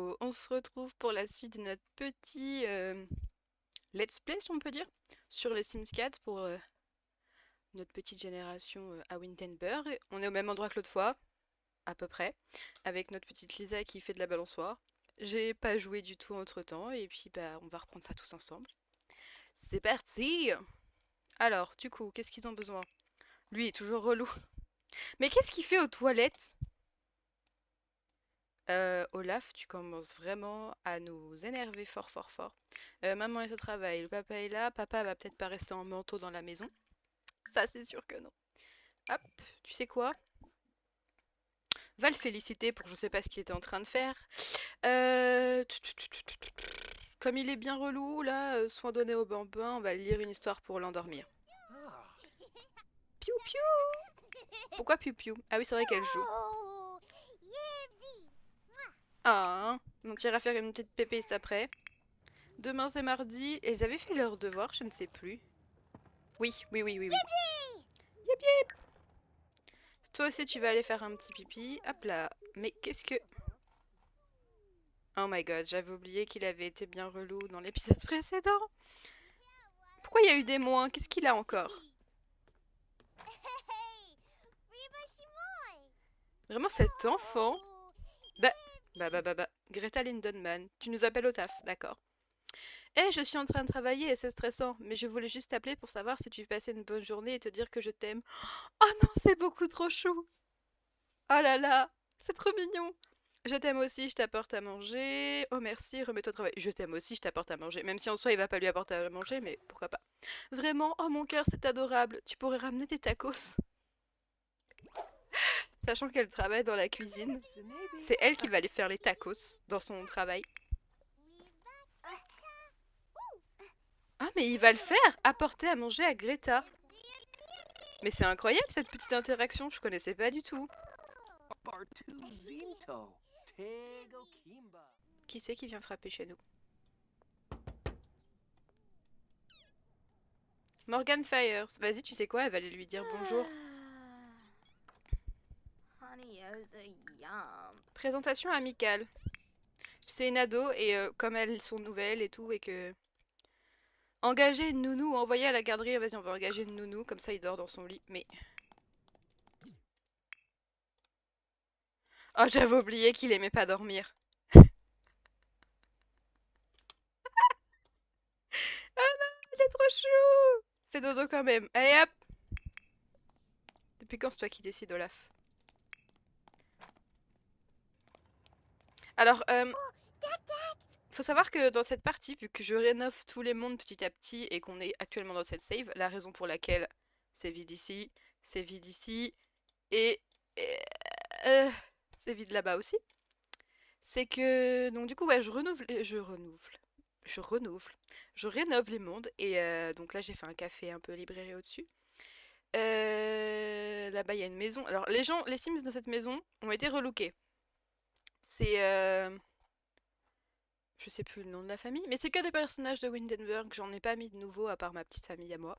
Hello, on se retrouve pour la suite de notre petit let's play, si on peut dire, sur les Sims 4 pour notre petite génération à Windenburg. On est au même endroit que l'autre fois, à peu près, avec notre petite Lisa qui fait de la balançoire. J'ai pas joué du tout entre temps, et puis bah on va reprendre ça tous ensemble. C'est parti! Alors, du coup, qu'est-ce qu'ils ont besoin? Lui est toujours relou. Mais qu'est-ce qu'il fait aux toilettes? Olaf, tu commences vraiment à nous énerver fort fort fort. Maman est au travail, le papa est là, papa va peut-être pas rester en manteau dans la maison. Ça c'est sûr que non. Hop, tu sais quoi? Va le féliciter pour je sais pas ce qu'il était en train de faire. Comme il est bien relou, là, soin donné au bambin, on va lire une histoire pour l'endormir. Piou piou! Pourquoi piou piou? Ah oui, c'est vrai qu'elle joue. Ah, on ira faire une petite pépisse après. Demain c'est mardi, et ils avaient fait leur devoir, je ne sais plus. Oui, oui, oui, oui, oui. Yep, yep. Toi aussi, tu vas aller faire un petit pipi. Hop là. Mais qu'est-ce que... Oh my god, j'avais oublié qu'il avait été bien relou dans l'épisode précédent. Pourquoi il y a eu des moins? Qu'est-ce qu'il a encore? Vraiment, cet enfant... Bah. Greta Lindenmann, tu nous appelles au taf, d'accord. Eh, je suis en train de travailler et c'est stressant, mais je voulais juste t'appeler pour savoir si tu passais une bonne journée et te dire que je t'aime. Oh non, c'est beaucoup trop chou. Oh là là, c'est trop mignon. Je t'aime aussi, je t'apporte à manger. Oh merci, remets-toi au travail. Je t'aime aussi, je t'apporte à manger. Même si en soi il va pas lui apporter à manger, mais pourquoi pas. Vraiment, oh mon cœur, c'est adorable. Tu pourrais ramener des tacos. Sachant qu'elle travaille dans la cuisine, c'est elle qui va aller faire les tacos dans son travail. Ah mais il va le faire, apporter à manger à Greta. Mais c'est incroyable cette petite interaction, je connaissais pas du tout. Qui c'est qui vient frapper chez nous? Morgan Fires. Vas-y, tu sais quoi, elle va aller lui dire bonjour. Présentation amicale. C'est une ado et comme elles sont nouvelles et tout et que... Engager une nounou, envoyer à la garderie, vas-y on va engager une nounou, comme ça il dort dans son lit. Mais... Oh j'avais oublié qu'il aimait pas dormir. Ah non, il est trop chou. Fais dodo quand même. Allez hop. Depuis quand c'est toi qui décides Olaf? Alors, faut savoir que dans cette partie, vu que je rénove tous les mondes petit à petit et qu'on est actuellement dans cette save, la raison pour laquelle c'est vide ici, c'est vide ici, et euh, c'est vide là-bas aussi, c'est que donc du coup ouais je rénove les mondes et donc là j'ai fait un café un peu librairie au-dessus. Là-bas il y a une maison. Alors les Sims dans cette maison ont été relookés. C'est je sais plus le nom de la famille, mais c'est que des personnages de Windenburg. J'en ai pas mis de nouveaux à part ma petite famille à moi.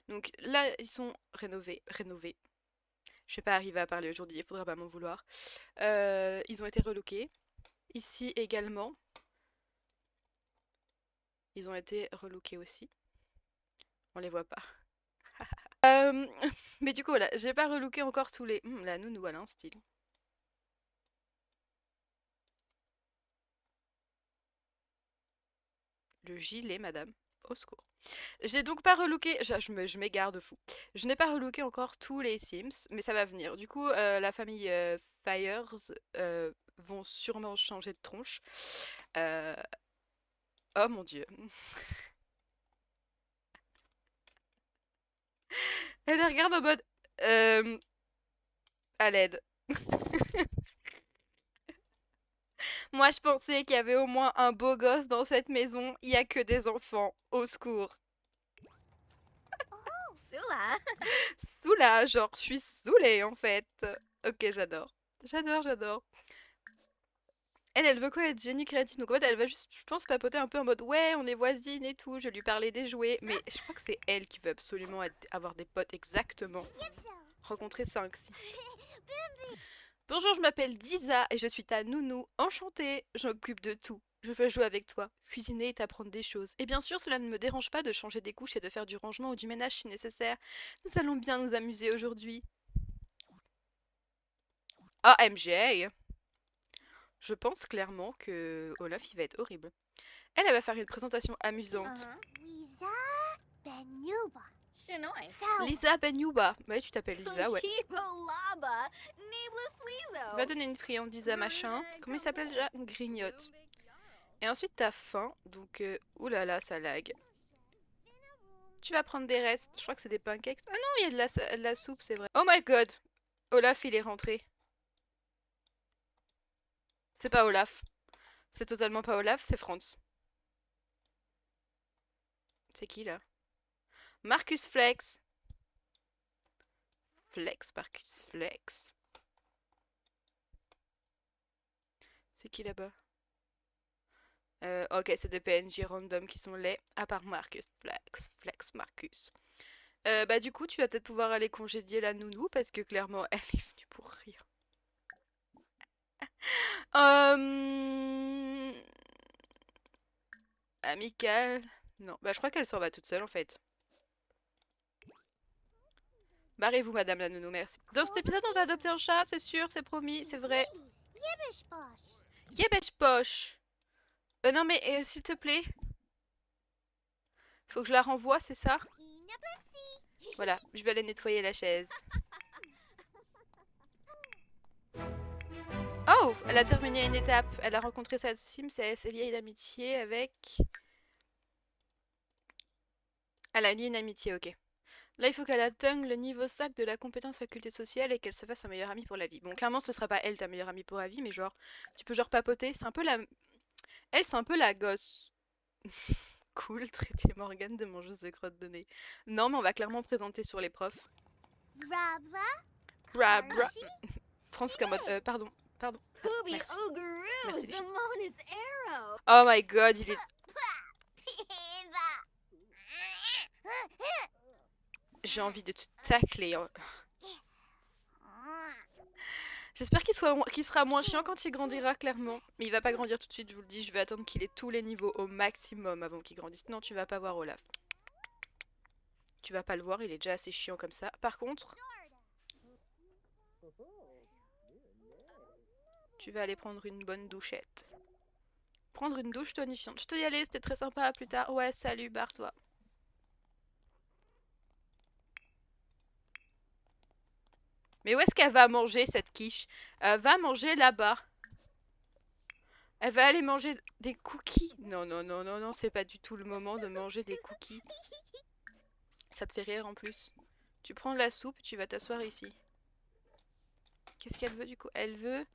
Donc là ils sont rénovés. Je vais pas arriver à parler aujourd'hui, il faudra pas m'en vouloir. Ils ont été relookés. Ici également, ils ont été relookés aussi. On les voit pas. Euh, mais du coup, voilà, j'ai pas relooké encore tous les... la nounou, elle a un style. Le gilet, madame. Au secours. J'ai donc pas relooké... je m'égare de fou. Je n'ai pas relooké encore tous les Sims, mais ça va venir. Du coup, la famille Fires vont sûrement changer de tronche. Euh, Oh mon dieu. Elle les regarde en mode... Euh... À l'aide. Moi, je pensais qu'il y avait au moins un beau gosse dans cette maison. Il y a que des enfants. Au secours. Soula, genre, je suis saoulée en fait. Ok, j'adore. J'adore. Elle veut quoi être génie créative? Donc en fait, elle va juste, je pense, papoter un peu en mode ouais, on est voisines et tout. Je lui parlais des jouets. Mais je crois que c'est elle qui veut absolument avoir des potes exactement. Rencontrer 5 si. Bonjour, je m'appelle Disa et je suis ta nounou. Enchantée, j'occupe de tout. Je veux jouer avec toi, cuisiner et t'apprendre des choses. Et bien sûr, cela ne me dérange pas de changer des couches et de faire du rangement ou du ménage si nécessaire. Nous allons bien nous amuser aujourd'hui. Ah, MJ! Je pense clairement que Olaf, il va être horrible. Elle va faire une présentation amusante. Lisa Benuba. Shinoi. Lisa Benyuba. Ouais, tu t'appelles Lisa, ouais. Laba. Nibla Va donner une friandise à machin. Comment il s'appelle déjà? Grignote. Et ensuite, t'as faim. Donc, oulala, ça lag. Tu vas prendre des restes. Je crois que c'est des pancakes. Ah non, il y a de la soupe, c'est vrai. Oh my god! Olaf, il est rentré. C'est pas Olaf. C'est totalement pas Olaf, c'est Franz. C'est qui là? Marcus Flex. Flex, Marcus Flex. C'est qui là-bas? Ok, c'est des PNJ random qui sont laids, à part Marcus Flex. Flex Marcus. Bah du coup, tu vas peut-être pouvoir aller congédier la nounou, parce que clairement, elle est venue pour rire. Amical. Non, bah je crois qu'elle s'en va toute seule en fait. Barrez-vous, madame la nounou, merci. Dans cet épisode, on va adopter un chat, c'est sûr, c'est promis, c'est vrai. Yebesh poche. Non mais, s'il te plaît. Faut que je la renvoie, c'est ça? Voilà, je vais aller nettoyer la chaise. Oh, elle a terminé une étape. Elle a rencontré sa Sims et elle s'est liée une amitié avec... Elle a lié une amitié, ok. Là, il faut qu'elle atteigne le niveau 5 de la compétence faculté sociale et qu'elle se fasse un meilleur ami pour la vie. Bon, clairement, ce sera pas elle ta meilleure amie pour la vie, mais genre, tu peux genre papoter. C'est un peu la... Elle, c'est un peu la gosse. Cool, traiter Morgane de mangeuse de crottes de nez. Non, mais on va clairement présenter sur les profs. Rabra. France comme mode... pardon, pardon. Merci. Merci les filles. Oh my god, il est... J'ai envie de te tacler. J'espère qu'il sera moins chiant quand il grandira, clairement. Mais il va pas grandir tout de suite, je vous le dis. Je vais attendre qu'il ait tous les niveaux au maximum avant qu'il grandisse. Non, tu vas pas voir Olaf. Tu vas pas le voir, il est déjà assez chiant comme ça. Par contre... Tu vas aller prendre une bonne douchette. Prendre une douche tonifiante. Je te y aller, c'était très sympa, à plus tard. Ouais, salut, barre-toi. Mais où est-ce qu'elle va manger, cette quiche? Va manger là-bas. Elle va aller manger des cookies. Non, non, non, non, non, c'est pas du tout le moment de manger des cookies. Ça te fait rire en plus. Tu prends de la soupe, tu vas t'asseoir ici. Qu'est-ce qu'elle veut du coup? Elle veut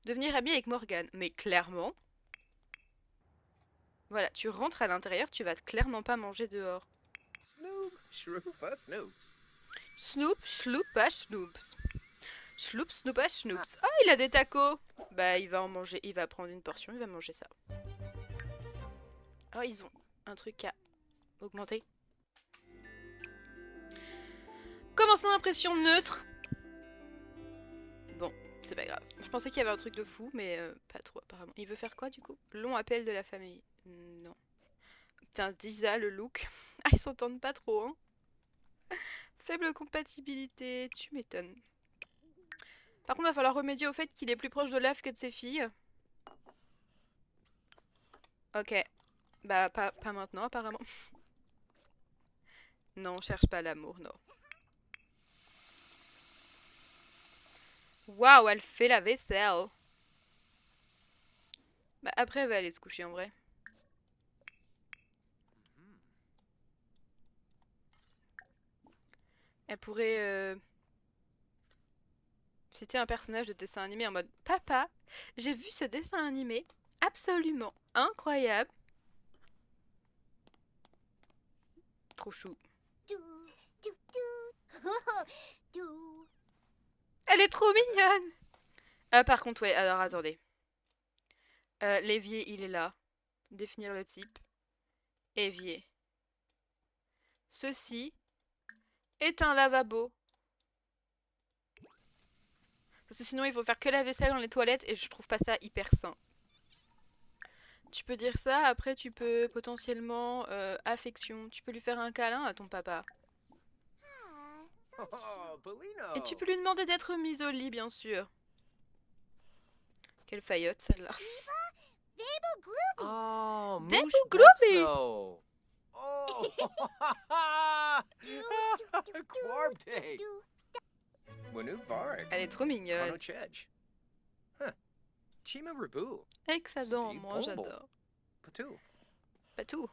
devenir amie avec Morgane. Mais clairement... Voilà, tu rentres à l'intérieur, tu vas clairement pas manger dehors. Snoop, Shroopa, Snoop. Snoop, Shloopa, Snoops. Schloop, Snoopa, Snoops. Oh, il a des tacos. Bah, il va en manger. Il va prendre une portion, il va manger ça. Oh, ils ont un truc à augmenter. Commencer impression neutre. Bon, c'est pas grave. Je pensais qu'il y avait un truc de fou, mais pas trop apparemment. Il veut faire quoi du coup? Long appel de la famille. Non. Putain, Disa, le look. Ah, ils s'entendent pas trop, hein. Faible compatibilité, tu m'étonnes. Par contre, il va falloir remédier au fait qu'il est plus proche d'Olaf que de ses filles. Ok. Bah, pas maintenant, apparemment. Non, on cherche pas l'amour, non. Waouh, elle fait la vaisselle. Bah, après, elle va aller se coucher en vrai. Elle pourrait citer un personnage de dessin animé en mode Papa, j'ai vu ce dessin animé absolument incroyable. Trop chou. Elle est trop mignonne. Par contre, ouais, alors attendez. L'évier, il est là. Définir le type. Évier. Ceci est un lavabo. Parce que sinon, il faut faire que la vaisselle dans les toilettes et je trouve pas ça hyper sain. Tu peux dire ça, après tu peux potentiellement affection. Tu peux lui faire un câlin à ton papa. Oh, Polino. Et tu peux lui demander d'être mise au lit, bien sûr. Quelle faillotte, celle-là. Oh, Debu Moosh Gloomy. Bepso. Oh, Quarb Day. Wanu Varek. Elle est trop mignonne. Konochej. Huh. Chima Rabu. Avec sa dent, Steve moi Bombo. j'adore. Patu. Pas tout.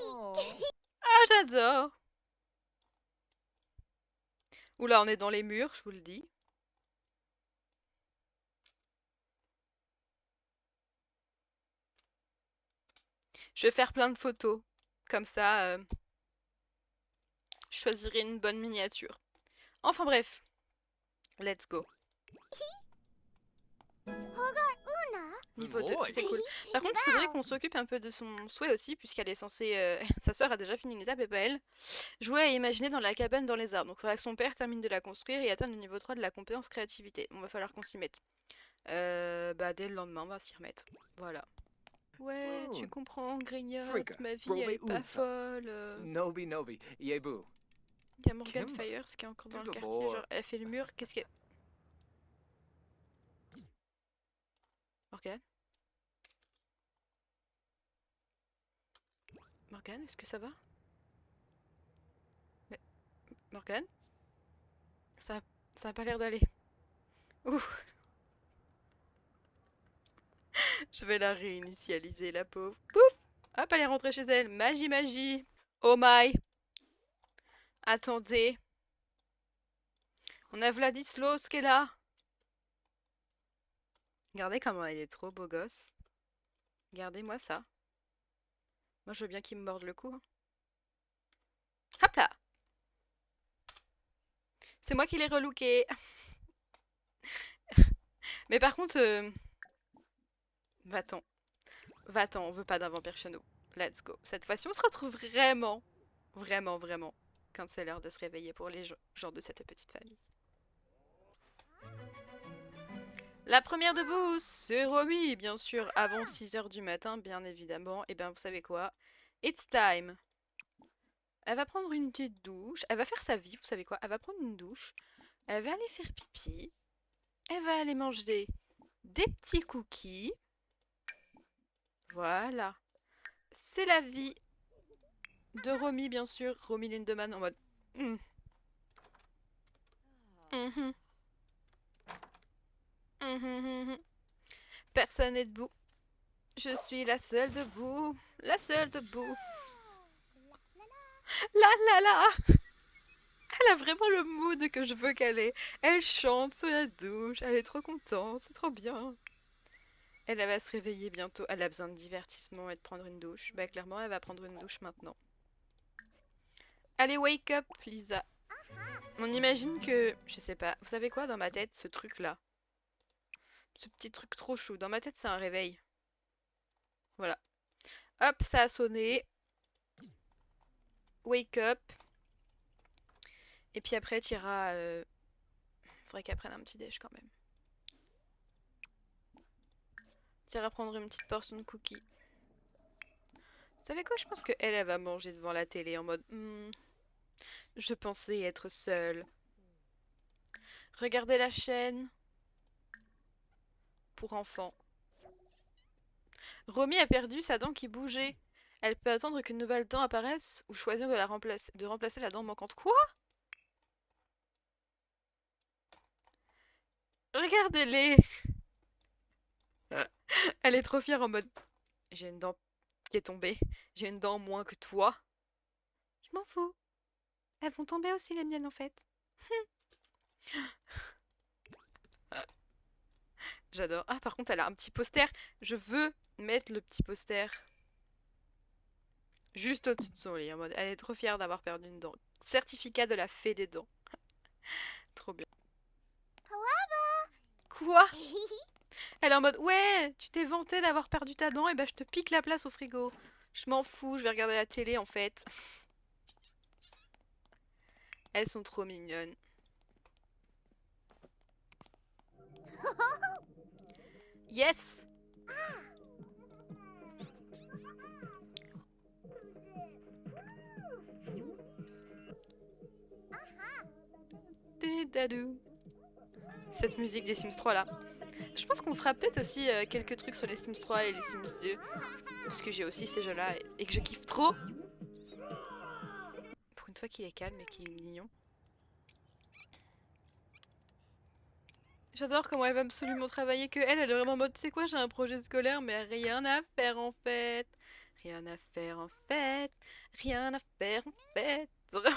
Oh. Ah, j'adore. Oula, on est dans les murs, je vous le dis. Je vais faire plein de photos. Comme ça, je choisirai une bonne miniature. Enfin bref. Let's go. Niveau 2, c'est cool. Par contre, il faudrait qu'on s'occupe un peu de son souhait aussi, puisqu'elle est censée... sa sœur a déjà fini une étape et pas elle. Jouer à imaginer dans la cabane dans les arbres. Donc il faudra que son père termine de la construire et atteindre le niveau 3 de la compétence créativité. On va falloir qu'on s'y mette. Bah dès le lendemain, on va s'y remettre. Voilà. Ouais, tu Floon. comprends, grignote, Frika, ma vie Brobe elle est pas Unsa. folle. Nobi Nobi. Yebu. Il y a Morgan Kimba. Fires qui est encore dans le Good quartier, boy. genre elle fait le mur, qu'est-ce qu'elle... Morgan? Morgan, est-ce que ça va? Mais... Morgan? Ça a pas l'air d'aller. Ouh. Je vais la réinitialiser, la pauvre. Pouf! Hop, elle est rentrée chez elle. Magie, magie. Oh my! Attendez. On a Vladislaus qui est là. Regardez comment elle est trop beau gosse. Regardez-moi ça. Moi, je veux bien qu'il me morde le cou. Hein. Hop là! C'est moi qui l'ai relooké. Mais par contre... Va-t'en. Va-t'en, on veut pas d'un vampire chez nous. Let's go. Cette fois-ci, on se retrouve vraiment, vraiment, quand c'est l'heure de se réveiller pour les gens de cette petite famille. La première debout, c'est Romy, bien sûr, avant 6 h du matin, bien évidemment. Et bien, vous savez quoi? It's time. Elle va prendre une petite douche. Elle va faire sa vie, vous savez quoi? Elle va prendre une douche. Elle va aller faire pipi. Elle va aller manger des petits cookies. Voilà. C'est la vie de Romy, bien sûr. Romy Lindemann en mode... Personne n'est debout. Je suis la seule debout. La seule debout. La la la. Elle a vraiment le mood que je veux qu'elle ait. Elle chante sous la douche. Elle est trop contente. C'est trop bien. Elle va se réveiller bientôt. Elle a besoin de divertissement et de prendre une douche. Bah clairement, elle va prendre une douche maintenant. Allez, wake up, Lisa. On imagine que... Je sais pas. Vous savez quoi dans ma tête, ce truc-là? Ce petit truc trop chou. Dans ma tête, c'est un réveil. Voilà. Hop, ça a sonné. Wake up. Et puis après, tu iras... Faudrait qu'elle prenne un petit déj quand même. Tu iras prendre une petite portion de cookies. Vous savez quoi? Je pense que elle va manger devant la télé en mode... je pensais être seule. Regardez la chaîne. Pour enfants. Romy a perdu sa dent qui bougeait. Elle peut attendre qu'une nouvelle dent apparaisse ou choisir de remplacer la dent manquante. Quoi? Regardez-les. Elle est trop fière en mode... J'ai une dent qui est tombée. J'ai une dent moins que toi. Je m'en fous. Elles vont tomber aussi les miennes en fait. J'adore. Ah par contre elle a un petit poster. Je veux mettre le petit poster juste au-dessus de son lit. En mode elle est trop fière d'avoir perdu une dent. Certificat de la fée des dents. Trop bien. Quoi? Elle est en mode ouais, tu t'es vanté d'avoir perdu ta dent, et bah je te pique la place au frigo. Je m'en fous, je vais regarder la télé en fait. Elles sont trop mignonnes. Yes! Dédadou. Cette musique des Sims 3 là. Je pense qu'on fera peut-être aussi quelques trucs sur les Sims 3 et les Sims 2. Parce que j'ai aussi ces jeux-là et que je kiffe trop. Pour une fois qu'il est calme et qu'il est mignon. J'adore comment elle va absolument travailler, que elle est vraiment en mode, tu sais quoi, j'ai un projet scolaire, mais rien à faire en fait. Rien à faire en fait. Rien à faire en fait. Vraiment,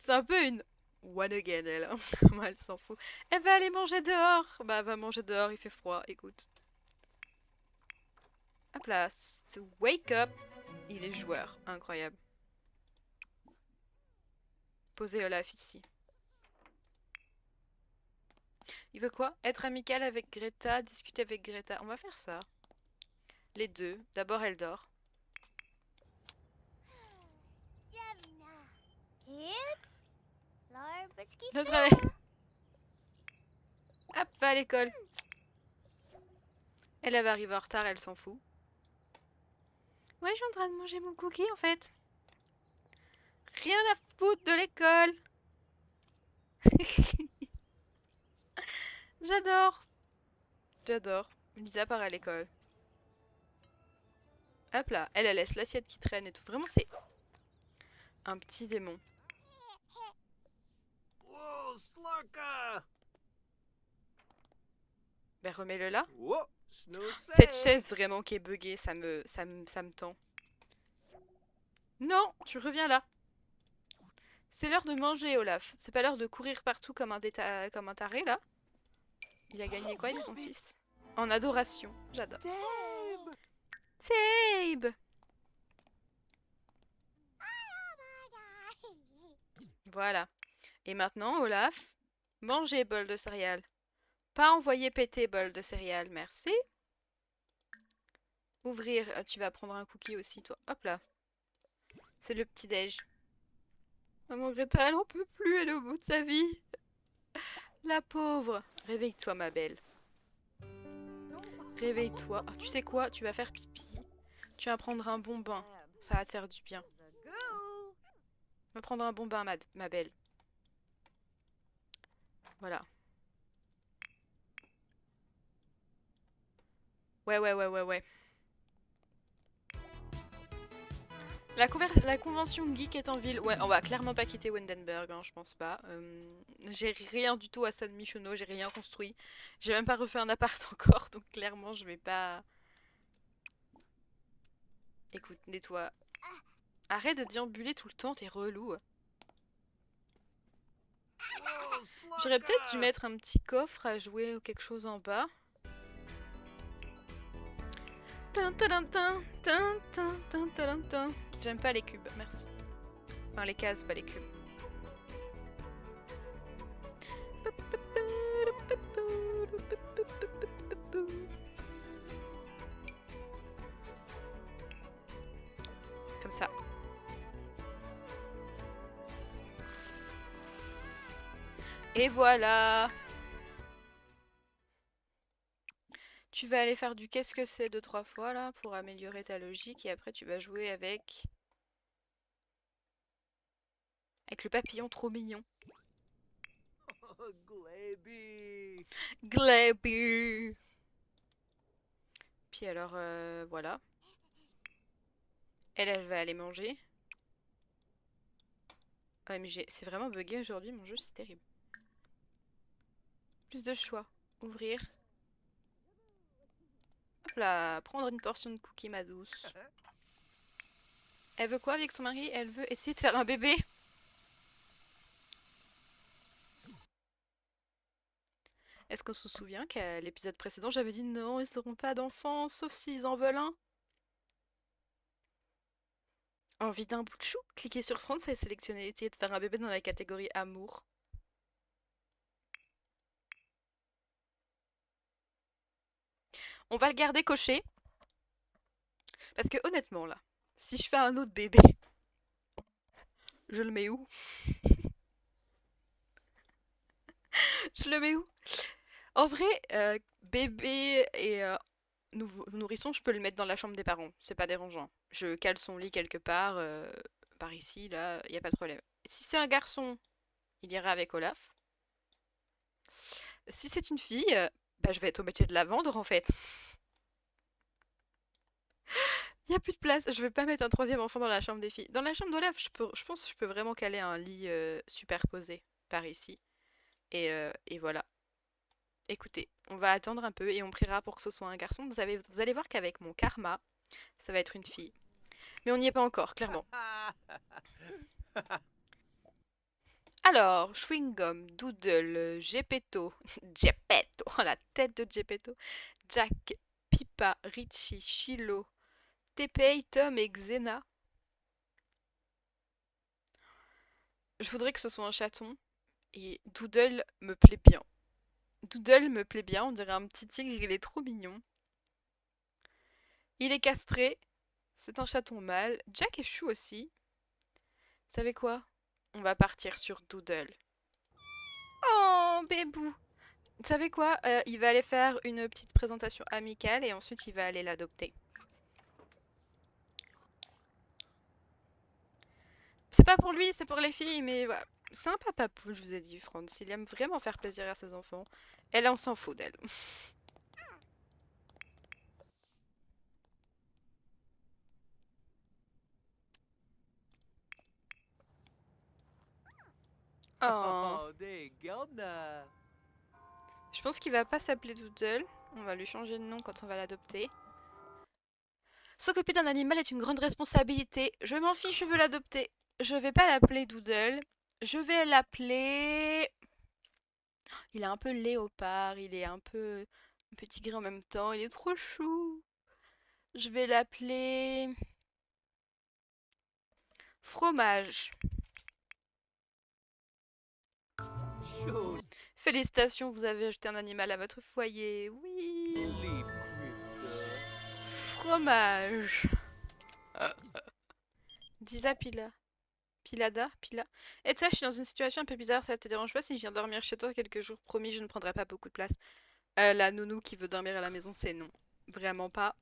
c'est un peu une one again, elle. Hein. Vraiment, elle s'en fout. Elle va aller manger dehors. Bah, va manger dehors, il fait froid, écoute. Hop là, wake up. Il est joueur, incroyable. Posez Olaf ici. Il veut quoi? Être amical avec Greta, discuter avec Greta. On va faire ça. Les deux. D'abord, elle dort. L'autre, elle est... Hop, va à l'école. Elle va arriver en retard, elle s'en fout. Ouais, je suis en train de manger mon cookie en fait. Rien à foutre de l'école. J'adore. J'adore. Lisa part à l'école. Hop là, elle laisse l'assiette qui traîne et tout. Vraiment, c'est un petit démon. Whoa, Slarka! Ben remets-le là. Whoa, Cette chaise vraiment qui est buggée, ça me tend. Non, tu reviens là. C'est l'heure de manger, Olaf. C'est pas l'heure de courir partout comme un taré là. Il a gagné quoi avec son fils? En adoration, j'adore. Tabe! Voilà. Et maintenant, Olaf, mangez bol de céréales. Pas envoyer péter bol de céréales, merci. Ouvrir, tu vas prendre un cookie aussi, toi. Hop là. C'est le petit-déj. Maman Greta, elle en peut plus, elle est au bout de sa vie. La pauvre. Réveille-toi, ma belle. Réveille-toi. Oh, tu sais quoi? Tu vas faire pipi. Tu vas prendre un bon bain. Ça va te faire du bien. Va prendre un bon bain, ma belle. Voilà. Ouais. La convention geek est en ville. Ouais, on va clairement pas quitter Wendenberg, hein, je pense pas. J'ai rien du tout à San Michonneau, j'ai rien construit. J'ai même pas refait un appart encore, donc clairement je vais pas... Écoute, nettoie. Arrête de déambuler tout le temps, t'es relou. J'aurais peut-être dû mettre un petit coffre à jouer ou quelque chose en bas. J'aime pas les cubes, merci. Enfin, les cases, pas les cubes. Comme ça. Et voilà. Tu vas aller faire du qu'est-ce que c'est 2-3 fois là pour améliorer ta logique et après tu vas jouer avec le papillon trop mignon. Oh, Glebby. Glebby. Puis alors voilà. Elle va aller manger. Ouais mais c'est vraiment bugué aujourd'hui mon jeu, c'est terrible. Plus de choix. Ouvrir. Hop là, prendre une portion de cookie ma douce. Elle veut quoi avec son mari? Elle veut essayer de faire un bébé. Est-ce qu'on se souvient qu'à l'épisode précédent j'avais dit non, ils seront pas d'enfants sauf s'ils en veulent un? Envie d'un bout de chou? Cliquez sur France et sélectionnez essayer de faire un bébé dans la catégorie amour. On va le garder coché. Parce que honnêtement là, si je fais un autre bébé, Je le mets où? Je le mets où? En vrai, bébé et nourrisson, je peux le mettre dans la chambre des parents. C'est pas dérangeant. Je cale son lit quelque part, par ici, là, y a pas de problème. Si c'est un garçon, il ira avec Olaf. Si c'est une fille, bah, je vais être obligée de la vendre en fait. Il y a plus de place. Je vais pas mettre un troisième enfant dans la chambre des filles. Dans la chambre d'Olaf, je pense que je peux vraiment caler un lit superposé par ici. Et voilà. Écoutez, on va attendre un peu et on priera pour que ce soit un garçon. Vous allez voir qu'avec mon karma, ça va être une fille. Mais on n'y est pas encore, clairement. Alors, Chewing-Gum, Doodle, Gepetto, Geppetto, oh la tête de Geppetto, Jack, Pipa, Richie, Chilo, Tepei, Tom et Xena. Je voudrais que ce soit un chaton et Doodle me plaît bien. Doodle me plaît bien, on dirait un petit tigre, il est trop mignon. Il est castré, c'est un chaton mâle. Jack est chou aussi. Vous savez quoi? On va partir sur Doodle. Oh, bébou! Vous savez quoi? Il va aller faire une petite présentation amicale et ensuite il va aller l'adopter. C'est pas pour lui, c'est pour les filles, mais voilà. C'est un papapou, je vous ai dit, Franz. Il aime vraiment faire plaisir à ses enfants. Elle, on s'en fout d'elle. Oh. Oh, det är. Je pense qu'il va pas s'appeler Doodle. On va lui changer de nom quand on va l'adopter. S'occuper d'un animal est une grande responsabilité. Je m'en fiche, je veux l'adopter. Je vais pas l'appeler Doodle. Je vais l'appeler... Il est un peu léopard, il est un peu petit gris en même temps. Il est trop chou. Je vais l'appeler... Fromage. Shoot. Félicitations, vous avez ajouté un animal à votre foyer. Oui. Leap crypta. Fromage. Disa Pila. Pilada, Pila. Et toi, je suis dans une situation un peu bizarre, ça te dérange pas si je viens dormir chez toi quelques jours? Promis, je ne prendrai pas beaucoup de place. La nounou qui veut dormir à la maison, c'est non. Vraiment pas.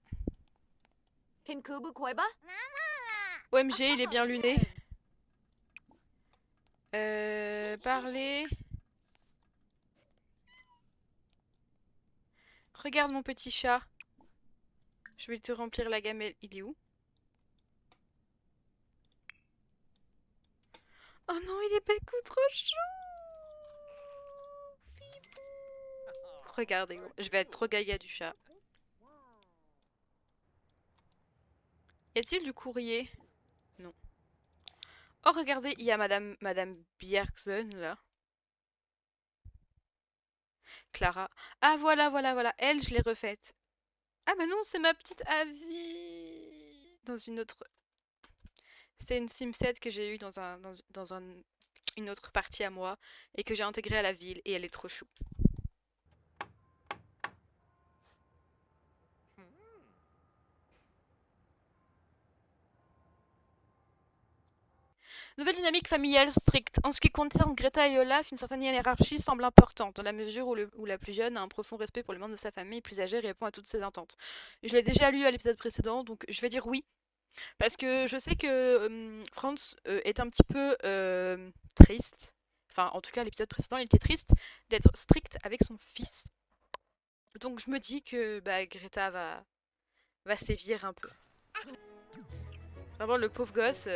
Kinkubu Koiba? OMG, il est bien luné. Parler. Regarde mon petit chat. Je vais te remplir la gamelle. Il est où? Oh non, il est beaucoup trop chou. Regardez, je vais être trop gaga du chat. Y a-t-il du courrier? Non. Oh, regardez, il y a Madame Bjergsen, là. Clara. Ah, voilà, voilà, voilà. Elle, je l'ai refaite. Ah, mais non, c'est ma petite Avi. Dans une autre... C'est une Simset que j'ai eue dans une autre partie à moi et que j'ai intégrée à la ville et elle est trop chou. Nouvelle dynamique familiale stricte. En ce qui concerne Greta et Olaf, une certaine hiérarchie semble importante, dans la mesure où la plus jeune a un profond respect pour les membres de sa famille, plus âgée répond à toutes ses attentes. Je l'ai déjà lu à l'épisode précédent, donc je vais dire oui. Parce que je sais que Franz est un petit peu triste. Enfin, en tout cas, l'épisode précédent, il était triste d'être strict avec son fils. Donc je me dis que bah, Greta va sévir un peu. Vraiment, le pauvre gosse...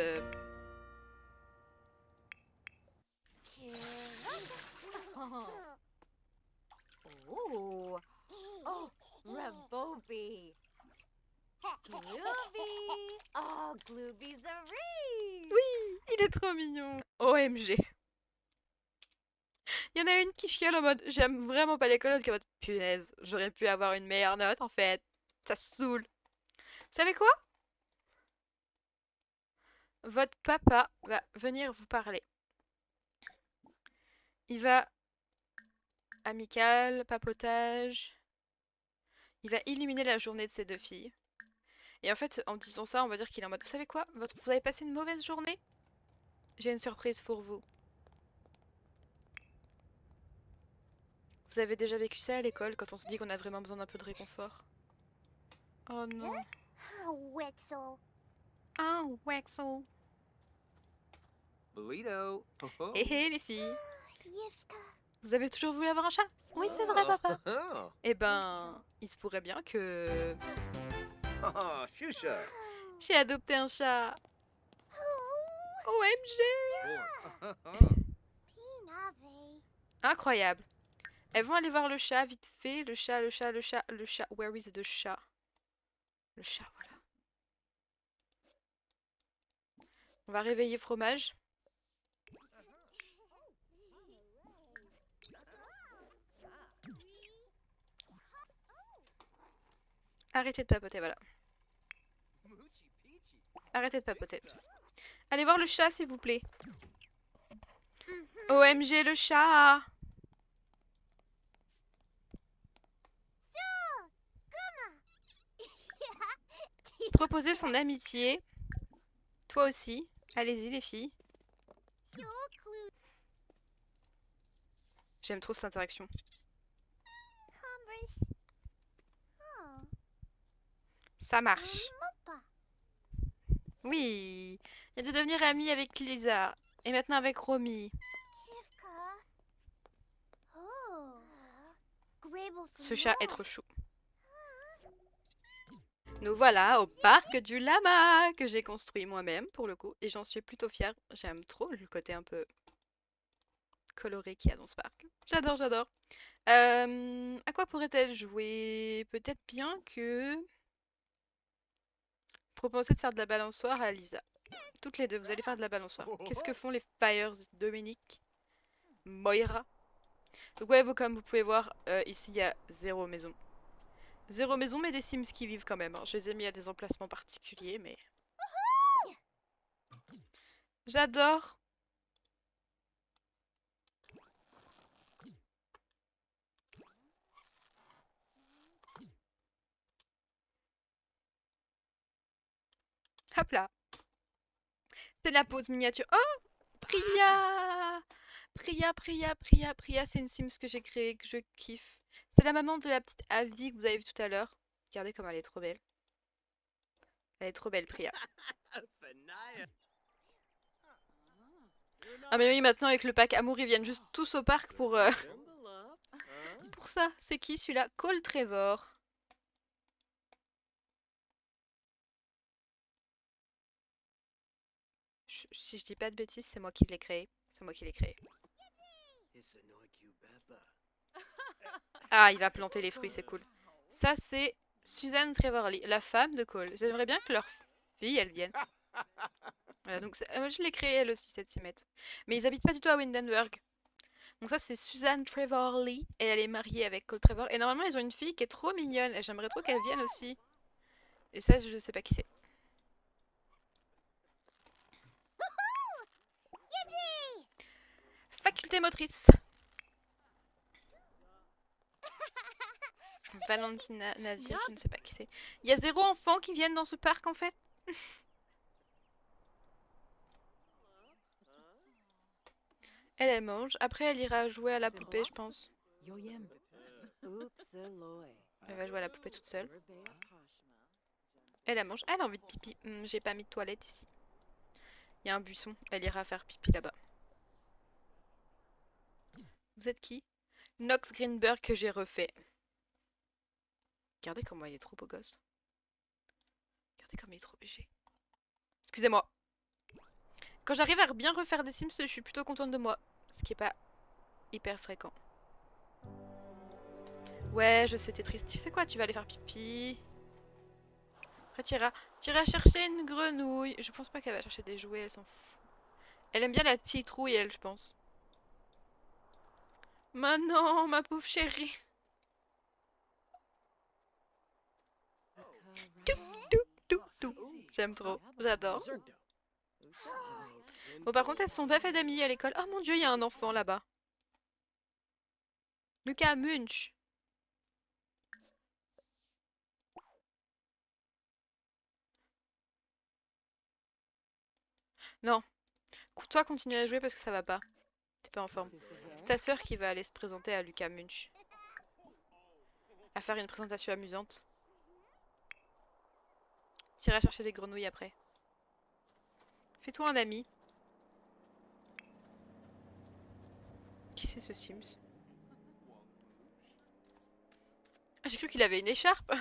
Oh, oh, Rabobi. Glooby. Oh, Glooby's a reed. Oui, il est trop mignon. OMG. Il y en a une qui chiale en mode j'aime vraiment pas l'école, qui est en mode punaise, j'aurais pu avoir une meilleure note en fait. Ça saoule. Vous savez quoi? Votre papa va venir vous parler. Il va amical, papotage. Il va illuminer la journée de ses deux filles. Et en fait, en disant ça, on va dire qu'il est en mode vous savez quoi? Vous avez passé une mauvaise journée? J'ai une surprise pour vous. Vous avez déjà vécu ça à l'école quand on se dit qu'on a vraiment besoin d'un peu de réconfort? Oh non. Wetzel. Ah, Waxel. Burrito. Ho ho. Hé hé les filles. Yivka. Vous avez toujours voulu avoir un chat? Oui, c'est vrai, papa. Oh, Eh ben, il se pourrait bien que oh, Shusha. j'ai adopté un chat. OMG! Pinave. Incroyable. Elles vont aller voir le chat vite fait. Le chat, le chat, le chat, le chat. Where is the chat? Le chat, voilà. On va réveiller Fromage. Arrêtez de papoter, voilà. Moochie peachy. Arrêtez de papoter. Allez voir le chat, s'il vous plaît. OMG, le chat! Proposer son amitié. Toi aussi. Allez-y, les filles. J'aime trop cette interaction. Ça marche. Oui. Il vient de devenir ami avec Lisa. Et maintenant avec Romy. Ce chat est trop chou. Nous voilà au parc du lama que j'ai construit moi-même pour le coup. Et j'en suis plutôt fière. J'aime trop le côté un peu coloré qu'il y a dans ce parc. J'adore, j'adore. À quoi pourrait-elle jouer? Peut-être bien que... Proposer de faire de la balançoire à Lisa. Toutes les deux, vous allez faire de la balançoire. Qu'est-ce que font les Fires, Dominique? Moira? Donc ouais, comme vous pouvez voir, ici il y a zéro maison. Zéro maison, mais des Sims qui vivent quand même. Hein. Je les ai mis à des emplacements particuliers, mais... J'adore! Hop là! C'est la pause miniature. Oh! Priya! Priya, Priya, Priya, Priya, c'est une Sims que j'ai créée, que je kiffe. C'est la maman de la petite Avi que vous avez vue tout à l'heure. Regardez comme elle est trop belle. Elle est trop belle, Priya. Fanaya. Ah mais oui, maintenant avec le pack Amour, ils viennent juste tous au parc pour ça. C'est qui celui-là? Cole Trevor. Si je dis pas de bêtises, c'est moi qui l'ai créé. C'est moi qui l'ai créé. Ah, il va planter les fruits, c'est cool. Ça, c'est Suzanne Trevorly, la femme de Cole. J'aimerais bien que leur fille, elle vienne. Voilà, donc je l'ai créée elle aussi, cette Simette. Mais ils habitent pas du tout à Windenburg. Donc ça, c'est Suzanne Trevorly, et elle est mariée avec Cole Trevor. Et normalement, ils ont une fille qui est trop mignonne, et j'aimerais trop qu'elle vienne aussi. Et ça, je sais pas qui c'est. Faculté motrice. Valentina Nadir, je ne sais pas qui c'est. Il y a zéro enfant qui viennent dans ce parc en fait. Elle, elle mange. Après, elle ira jouer à la poupée, je pense. Elle va jouer à la poupée toute seule. Elle mange. Elle a envie de pipi. J'ai pas mis de toilette ici. Il y a un buisson. Elle ira faire pipi là-bas. Vous êtes qui? Knox Greenberg que j'ai refait. Regardez comment il est trop beau gosse. Regardez comme il est trop léger. Excusez-moi. Quand j'arrive à bien refaire des Sims, je suis plutôt contente de moi. Ce qui est pas hyper fréquent. Ouais, je sais, t'es triste. Tu sais quoi? Tu vas aller faire pipi. Après, t'iras chercher une grenouille. Je pense pas qu'elle va chercher des jouets, elle s'en fout. Elle aime bien la citrouille, elle, je pense. Mais non, ma pauvre chérie. Tou, tou, tou, tou. J'aime trop, j'adore. Bon, par contre, elles sont pas fait d'amis à l'école. Oh mon dieu, il y a un enfant là-bas. Lucas Munch. Non, Toi, continue à jouer parce que ça va pas. T'es pas en forme. C'est ta sœur qui va aller se présenter à Lucas Munch. À faire une présentation amusante. T'iras chercher des grenouilles après. Fais-toi un ami. Qui c'est ce Sims? Ah, j'ai cru qu'il avait une écharpe.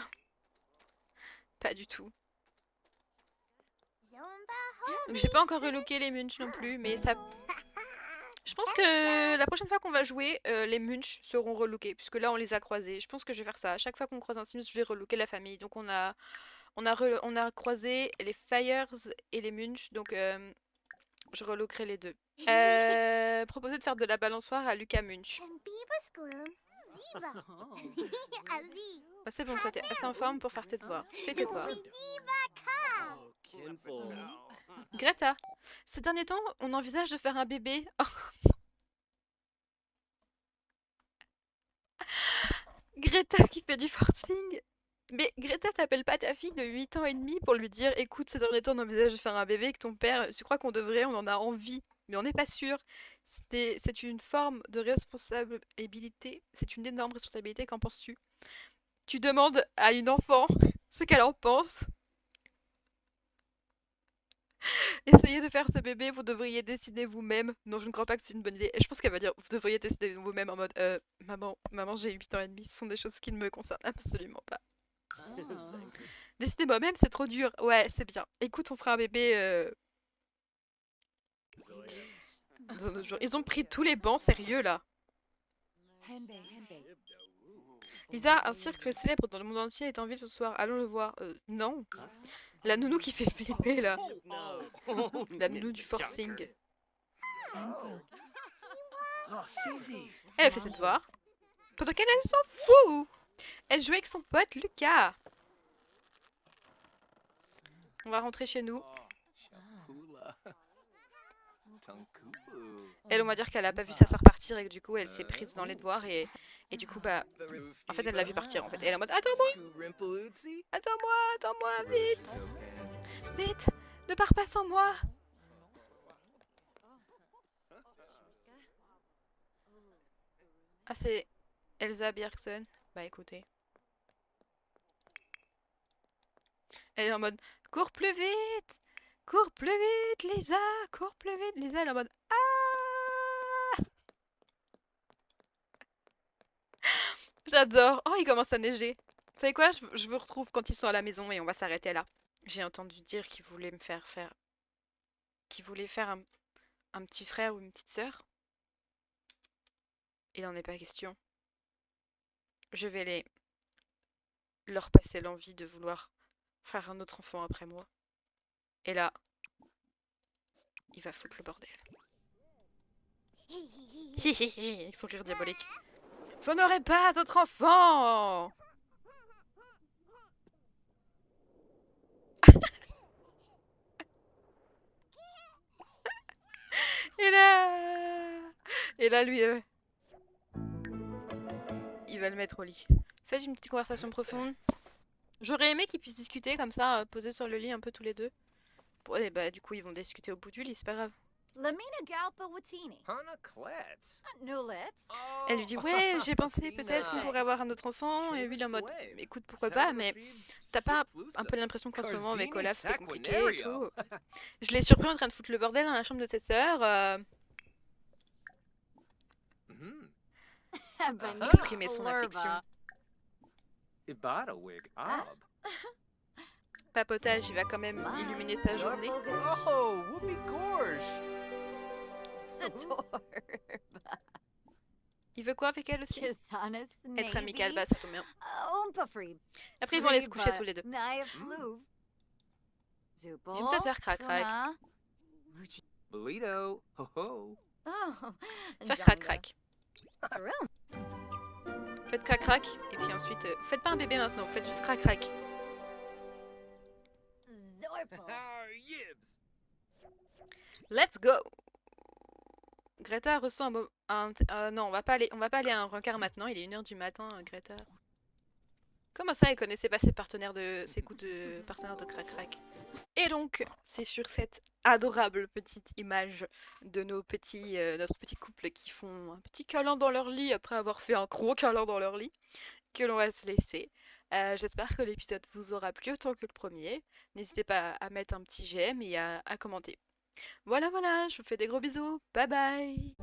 Pas du tout. Donc j'ai pas encore relooké les Munch non plus, mais ça... Je pense que la prochaine fois qu'on va jouer, les Munch seront relookés, puisque là on les a croisés. Je pense que je vais faire ça. À chaque fois qu'on croise un Sims, je vais relooker la famille. Donc on a croisé les Fires et les Munch, donc je relookerai les deux. Proposer de faire de la balançoire à Lucas Munch. Bah, c'est bon, toi t'es assez en forme pour faire tes devoirs. Fais tes devoirs. Oh, kinfolk. Greta, ces derniers temps, on envisage de faire un bébé. Greta qui fait du forcing. Mais Greta, t'appelles pas ta fille de 8 ans et demi pour lui dire écoute, ces derniers temps, on envisage de faire un bébé avec ton père. Tu crois qu'on devrait, on en a envie, mais on n'est pas sûr. C'est une forme de responsabilité. C'est une énorme responsabilité. Qu'en penses-tu? Tu demandes à une enfant ce qu'elle en pense. Essayez de faire ce bébé, vous devriez décider vous-même. Non, je ne crois pas que c'est une bonne idée. Et je pense qu'elle va dire, vous devriez décider vous-même en mode, maman, j'ai 8 ans et demi, ce sont des choses qui ne me concernent absolument pas. Décider moi-même, c'est trop dur. Ouais, c'est bien. Écoute, on fera un bébé dans un autre jour. Ils ont pris tous les bancs, sérieux, là. Lisa, un cirque célèbre dans le monde entier est en ville ce soir. Allons le voir. Non. La nounou qui fait bébé, là. Oh, La nounou du forcing. Oh, Susie. Elle a fait ses devoirs. Pendant qu'elle s'en fout. Elle jouait avec son pote Lucas. On va rentrer chez nous. Shapula. Tunkupu. Elle, on va dire qu'elle a pas vu sa soeur partir et que du coup, elle s'est prise dans les devoirs et du coup, bah, en fait, elle l'a vu partir en fait. Et elle est en mode attends-moi, vite, vite, ne pars pas sans moi. Ah, c'est Elsa Bjergsen. Bah, écoutez. Elle est en mode cours plus vite, Lisa, cours plus vite. Lisa, elle est en mode ah. J'adore. Oh, il commence à neiger. Vous savez quoi, je vous retrouve quand ils sont à la maison et on va s'arrêter là. J'ai entendu dire qu'il voulait me faire qu'il voulait faire un petit frère ou une petite sœur. Il n'en est pas question. Je vais leur passer l'envie de vouloir faire un autre enfant après moi. Et là, il va foutre le bordel. Hihihi, avec son rire diabolique. Vous n'aurez pas d'autre enfant. Et là, lui, il va le mettre au lit. Faites une petite conversation profonde. J'aurais aimé qu'ils puissent discuter comme ça, posés sur le lit un peu tous les deux. Bon, et bah, du coup, ils vont discuter au bout du lit, c'est pas grave. Lamina Galpa Watini. Hana Klets. Nulets. Elle lui dit ouais, j'ai pensé peut-être qu'on pourrait avoir un autre enfant. Et lui, il est en mode écoute, pourquoi pas, mais t'as pas un peu l'impression qu'en ce moment avec Olaf c'est compliqué et tout. Je l'ai surpris en train de foutre le bordel dans la chambre de ses sœurs. Exprimer son affection. Ibada wig ob. Papotage, il va quand même illuminer sa journée. Oh, whoopee gorge. Il veut quoi avec elle aussi? Kisanas. Être amical, bah ça tombe bien. Umpafri. Après ils vont aller se coucher tous les deux. Zupol. Dis-moi ta sœur, crac crac. Bolito. Ho ho. Faire crac crac. Faites crac crac. Et puis ensuite, faites pas un bébé maintenant, faites juste crac crac. Yibs. Let's go. Greta ressent non, on va pas aller à un rencard maintenant, il est 1h du matin, Greta. Comment ça, elle connaissait pas ses goûts de partenaire de crac crac? Et donc, c'est sur cette adorable petite image de notre petit couple qui font un petit câlin dans leur lit après avoir fait un gros câlin dans leur lit, que l'on va se laisser. J'espère que l'épisode vous aura plu autant que le premier. N'hésitez pas à mettre un petit j'aime et à commenter. Voilà, voilà, je vous fais des gros bisous. Bye bye!